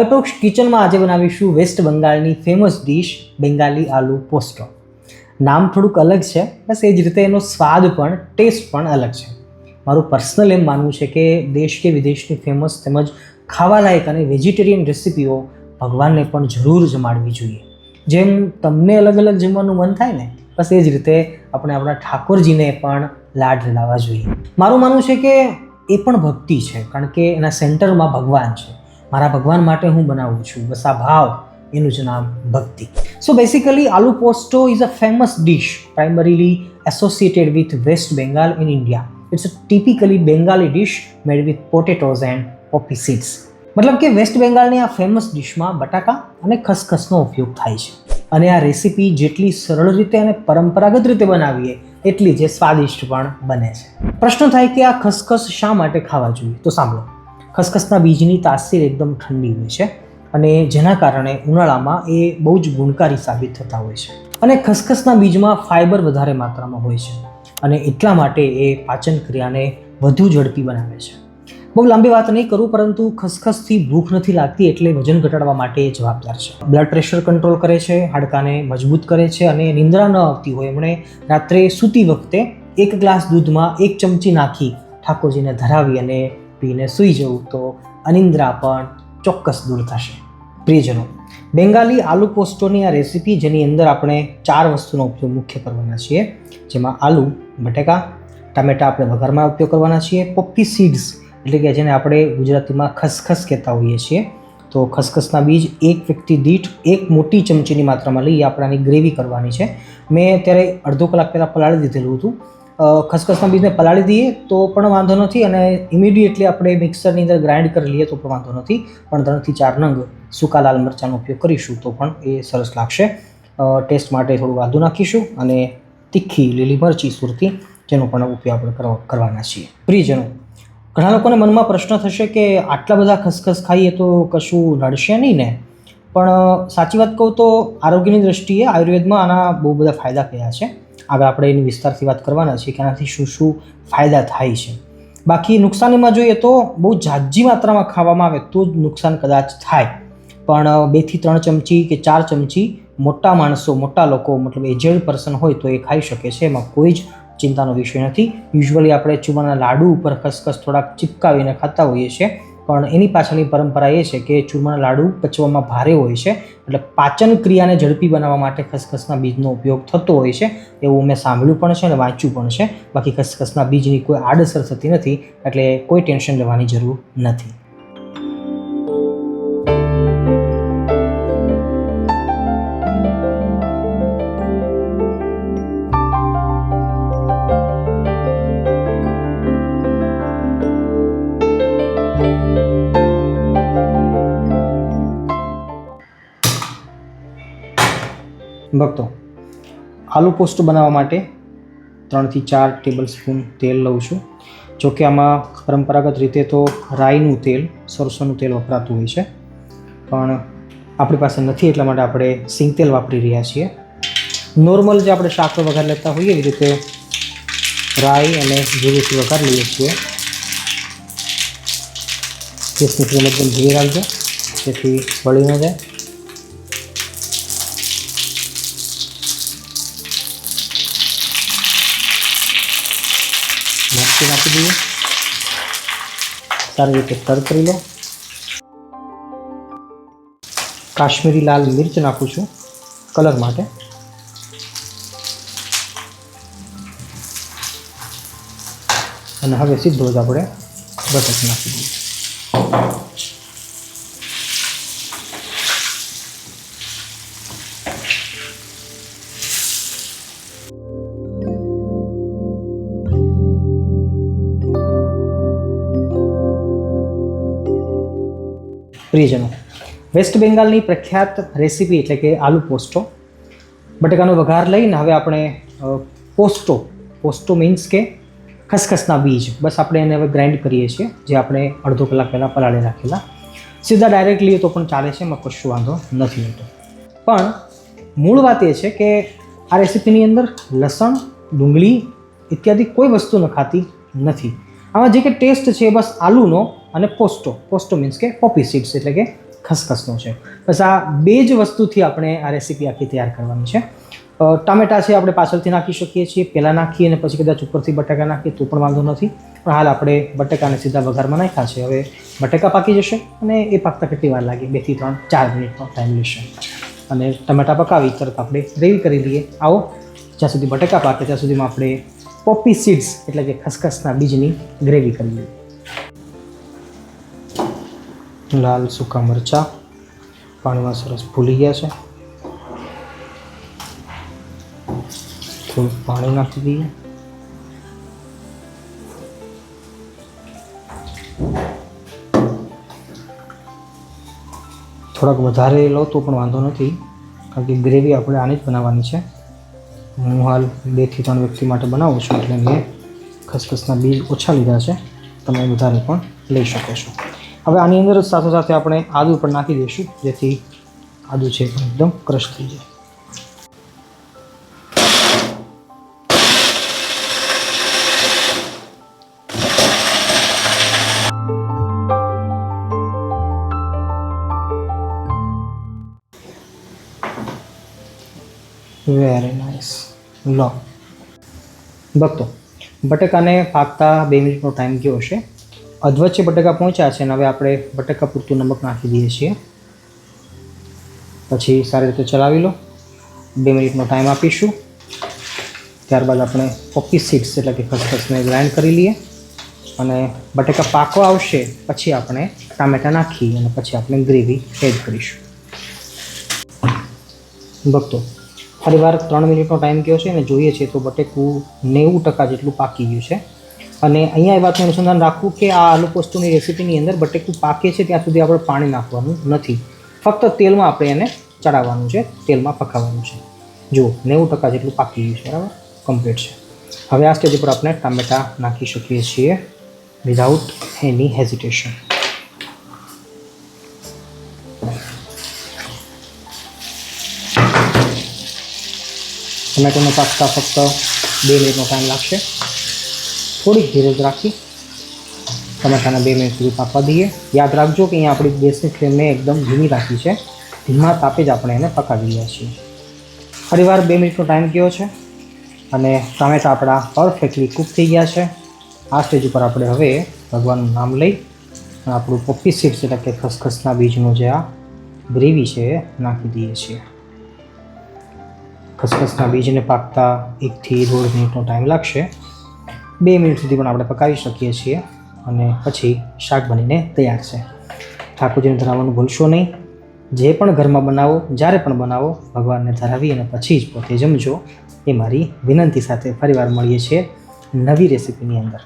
કલ્પવૃક્ષ કિચનમાં આજે બનાવીશું વેસ્ટ બંગાળની ફેમસ ડિશ બેંગાલી આલુ પોસ્ટો. નામ થોડુંક અલગ છે, બસ એ જ રીતે એનો સ્વાદ પણ ટેસ્ટ પણ અલગ છે. મારું પર્સનલ એમ માનવું છે કે દેશ કે વિદેશની ફેમસ તેમજ ખાવાલાયક અને વેજીટેરિયન રેસિપીઓ ભગવાનને પણ જરૂર જમાડવી જોઈએ. જેમ તમને અલગ અલગ જમવાનું મન થાય ને, બસ એ જ રીતે આપણે આપણા ઠાકોરજીને પણ લાડ લડાવવા જોઈએ. મારું માનવું છે કે એ પણ ભક્તિ છે, કારણ કે એના સેન્ટરમાં ભગવાન છે. મારા ભગવાન માટે હું બનાવું છું, બસ આ ભાવ, એનું જ નામ Bhakti. So basically aloo posto is a famous dish primarily associated with West Bengal in India. It's a typically Bengali dish made with potatoes and poppy seeds. મતલબ કે વેસ્ટ બેંગાલની આ ફેમસ ડિશમાં બટાકા અને ખસખસનો ઉપયોગ થાય છે. અને આ રેસીપી જેટલી સરળ રીતે અને પરંપરાગત રીતે બનાવીએ એટલી જ સ્વાદિષ્ટ પણ બને છે. પ્રશ્ન થાય કે આ ખસખસ શા માટે ખાવા જોઈએ? તો સાંભળો, ખસખસના બીજની તાસીર એકદમ ઠંડી હોય છે અને જેના કારણે ઉનાળામાં એ બહુ જ ગુણકારી સાબિત થતા હોય છે. અને ખસખસના બીજમાં ફાઇબર વધારે માત્રામાં હોય છે અને એટલા માટે એ પાચન ક્રિયાને વધુ ઝડપી બનાવે છે. બહુ લાંબી વાત નહીં કરું, પરંતુ ખસખસથી ભૂખ નથી લાગતી એટલે વજન ઘટાડવા માટે એ જવાબદાર છે. બ્લડ પ્રેશર કંટ્રોલ કરે છે, હાડકાને મજબૂત કરે છે અને નિંદ્રા ન આવતી હોય એમણે રાત્રે સૂતી વખતે 1 ગ્લાસ દૂધમાં 1 ચમચી નાખી ઠાકોરજીને ધરાવી અને પીને સૂઈ જવું તો અનિંદ્રા પણ ચોક્કસ દૂર થશે. પ્રિયજનો, બેંગાલી આલુ પોસ્ટોની આ રેસીપી જેની અંદર આપણે 4 વસ્તુનો ઉપયોગ મુખ્ય કરવાના છીએ, જેમાં આલુ, બટેકા, ટામેટા આપણે વઘારમાં ઉપયોગ કરવાના છીએ, પોપ્પી સીડ્સ એટલે કે જેને આપણે ગુજરાતીમાં ખસખસ કહેતા હોઈએ છીએ. તો ખસખસના બીજ 1 વ્યક્તિ દીઠ 1 મોટી ચમચીની માત્રામાં લઈ આપણે આની ગ્રેવી કરવાની છે. મેં અત્યારે અડધો કલાક પહેલાં પલાળી દીધેલું હતું. ખસખસના બીજને પલાળી દઈએ તો પણ વાંધો નથી અને ઇમિડિયેટલી આપણે મિક્સરની અંદર ગ્રાઇન્ડ કરી લઈએ તો પણ વાંધો નથી. પણ 3 થી 4 નંગ સૂકા લાલ મરચાંનો ઉપયોગ કરીશું તો પણ એ સરસ લાગશે. ટેસ્ટ માટે થોડું આદુ નાખીશું અને તીખી લીલી મરચી સુરતી, જેનો પણ ઉપયોગ આપણે કરવાના છીએ. પ્રિયજનો, ઘણા લોકોને મનમાં પ્રશ્ન થશે કે આટલા બધા ખસખસ ખાઈએ તો કશું નડશે નહીં ને? પણ સાચી વાત કહું તો આરોગ્યની દ્રષ્ટિએ આયુર્વેદમાં આના બહુ બધા ફાયદા કયા છે. આગળ આપણે એની વિસ્તારથી વાત કરવાના છીએ કે આનાથી શું શું ફાયદા થાય છે. બાકી નુકસાનીમાં જોઈએ તો બહુ ઝાઝી માત્રામાં ખાવામાં આવે તો જ નુકસાન કદાચ થાય, પણ 2 થી 3 ચમચી કે 4 ચમચી મોટા માણસો, મોટા લોકો, મતલબ એજેડ પર્સન હોય તો એ ખાઈ શકે છે. એમાં કોઈ જ ચિંતાનો વિષય નથી. યુઝ્યુઅલી આપણે ચૂરમાના લાડુ ઉપર ખસખસ થોડાક ચિપકાવીને ખાતા હોઈએ છીએ, પણ એની પાછળની પરંપરા એ છે કે ચૂરમાના લાડુ પચવામાં ભારે હોય છે, એટલે પાચન ક્રિયાને ઝડપી બનાવવા માટે ખસખસના બીજનો ઉપયોગ થતો હોય છે. એવું મેં સાંભળ્યું પણ છે અને વાંચ્યું પણ છે. બાકી ખસખસના બીજની કોઈ આડઅસર થતી નથી, એટલે કોઈ ટેન્શન લેવાની જરૂર નથી. ભક્તો, આલુ પોસ્ટો બનાવવા માટે 3 થી 4 ટેબલ સ્પૂન તેલ લઉં છું. જોકે આમાં પરંપરાગત રીતે તો રાઈનું તેલ, સરસોનું તેલ વપરાતું હોય છે, પણ આપણી પાસે નથી એટલા માટે આપણે સિંગ તેલ વાપરી રહ્યા છીએ. નોર્મલ જે આપણે શાકનો વઘાર લેતા હોઈએ એવી રીતે રાઈ અને જીરુંથી વઘાર લઈએ છીએ. ગેસની ફ્લેમ એકદમ ધીરે રાખજો જેથી બળી ન જાય. મરચી નાખી દઈએ, સારી રીતે તરતરી લો. કાશ્મીરી લાલ મિર્ચ નાખું છું કલર માટે. અને હવે સીધો જ આપણે બટાકા નાખી દઈએ. પ્રિયજનો, વેસ્ટ બેંગાલની પ્રખ્યાત રેસીપી એટલે કે આલુ પોસ્ટો. બટાકાનો વઘાર લઈને હવે આપણે પોસ્ટો મીન્સ કે ખસખસના બીજ, બસ આપણે એને હવે ગ્રાઇન્ડ કરીએ છીએ, જે આપણે અડધો કલાક પહેલાં પલાળી રાખેલા. સીધા ડાયરેક્ટ લઈએ તો પણ ચાલે છે, એમાં કશું વાંધો નથી હોતો. પણ મૂળ વાત એ છે કે આ રેસીપીની અંદર લસણ, ડુંગળી ઇત્યાદિ કોઈ વસ્તુ નખાતી નથી. આમાં જે કે ટેસ્ટ છે બસ આલુનો અને પોસ્ટો મીન્સ કે પોપી સીડ્સ એટલે કે ખસખસનો છે. બસ આ બે જ વસ્તુથી આપણે આ રેસીપી આખી તૈયાર કરવાની છે. ટામેટા છે આપણે પાછળથી નાખી શકીએ છીએ, પહેલાં નાખીએ અને પછી કદાચ ઉપરથી બટાકા નાખીએ તો પણ વાંધો નથી. પણ હાલ આપણે બટાકાને સીધા વઘારમાં નાખ્યા છે. હવે બટાકા પાકી જશે અને એ પાકતા કેટલી વાર લાગે, 2 થી 4 મિનિટનો ટાઈમ લેશે. અને ટમેટા પકાવી તરત આપણે ગ્રેવી કરી લઈએ. આવો, જ્યાં સુધી બટાકા પાકે ત્યાં સુધીમાં આપણે પોપી સીડ્સ એટલે કે ખસખસના બીજની ગ્રેવી કરી લઈએ. લાલ સૂકા મરચાં પાણીમાં સરસ ભૂલી ગયા છે. થોડું પાણી નાખી દઈએ. થોડાક વધારે લો તો પણ વાંધો નથી, કારણ કે ગ્રેવી આપણે આની જ બનાવવાની છે. હું હાલ 2 થી 3 વ્યક્તિ માટે બનાવું છું એટલે મેં ખસખસના બીજ ઓછા લીધા છે. તમે વધારે પણ લઈ શકો છો. હવે આની અંદર જ સાથે સાથે આપણે આદુ પણ નાખી દઈશું, જેથી આદુ છે પણ એકદમ ક્રશ થઈ જાય. Very nice. લો ભક્તો, બટાકાને પાકતા 2 મિનિટનો ટાઈમ ગયો હશે. અધવચ્ચે બટાકા પહોંચ્યા છે અને હવે આપણે બટાકા પૂરતું નમક નાખી દઈએ છીએ. પછી સારી રીતે ચલાવી લો. 2 મિનિટનો ટાઈમ આપીશું. ત્યારબાદ આપણે પોપી સીડ્સ એટલે કે ખસખસને ગ્રાઇન્ડ કરી લઈએ અને બટાકા પાકવા આવશે પછી આપણે ટામેટાં નાખી અને પછી આપણે ગ્રેવી એડ કરીશું. ભક્તો, ફરીવાર 3 મિનિટનો ટાઈમ ગયો છે અને જોઈએ છે તો બટેકું 90% જેટલું પાકી ગયું છે. અને અહીંયા એ વાતનું અનુસંધાન રાખવું કે આ આલુ પોસ્તોની રેસીપીની અંદર બટેકું પાકે છે ત્યાં સુધી આપણે પાણી નાખવાનું નથી. ફક્ત તેલમાં આપણે એને ચડાવવાનું છે, તેલમાં પકાવવાનું છે. જુઓ 90% જેટલું પાકી ગયું છે, બરાબર, કમ્પ્લીટ છે. હવે આ સ્ટેજ ઉપર આપણે ટામેટાં નાખી શકીએ છીએ વિધાઉટ એની હેઝિટેશન. ટમેટોને પાકતા ફક્ત 2 મિનિટનો ટાઈમ લાગશે. થોડીક ધીરજ રાખી ટમેટાને 2 મિનિટ સુધી પાકવા દઈએ. યાદ રાખજો કે અહીંયા આપણી ગેસની ફ્લેમને એકદમ ધીમી રાખી છે, ધીમા તાપે જ આપણે એને પકાવી રહ્યા છીએ. ફરીવાર 2 મિનિટનો ટાઈમ ગયો છે અને ટામેટા આપણા પરફેક્ટલી કૂક થઈ ગયા છે. આ સ્ટેજ ઉપર આપણે હવે ભગવાનનું નામ લઈ આપણું પોપી સીડ્સ એટલે કે ખસખસના બીજનું જે આ ગ્રેવી છે એ નાખી દઈએ છીએ. ખસખસના બીજને પાકતા 1 થી 1.5 મિનિટનો ટાઈમ લાગશે. 2 મિનિટ સુધી પણ આપણે પકાવી શકીએ છીએ અને પછી શાક બનીને તૈયાર છે. ઠાકોરજીને ધરાવવાનું ભૂલશો નહીં. જે પણ ઘરમાં બનાવો, જ્યારે પણ બનાવો, ભગવાનને ધરાવી અને પછી જ પોતે જમજો, એ મારી વિનંતી સાથે ફરીવાર મળીએ છીએ નવી રેસીપીની અંદર.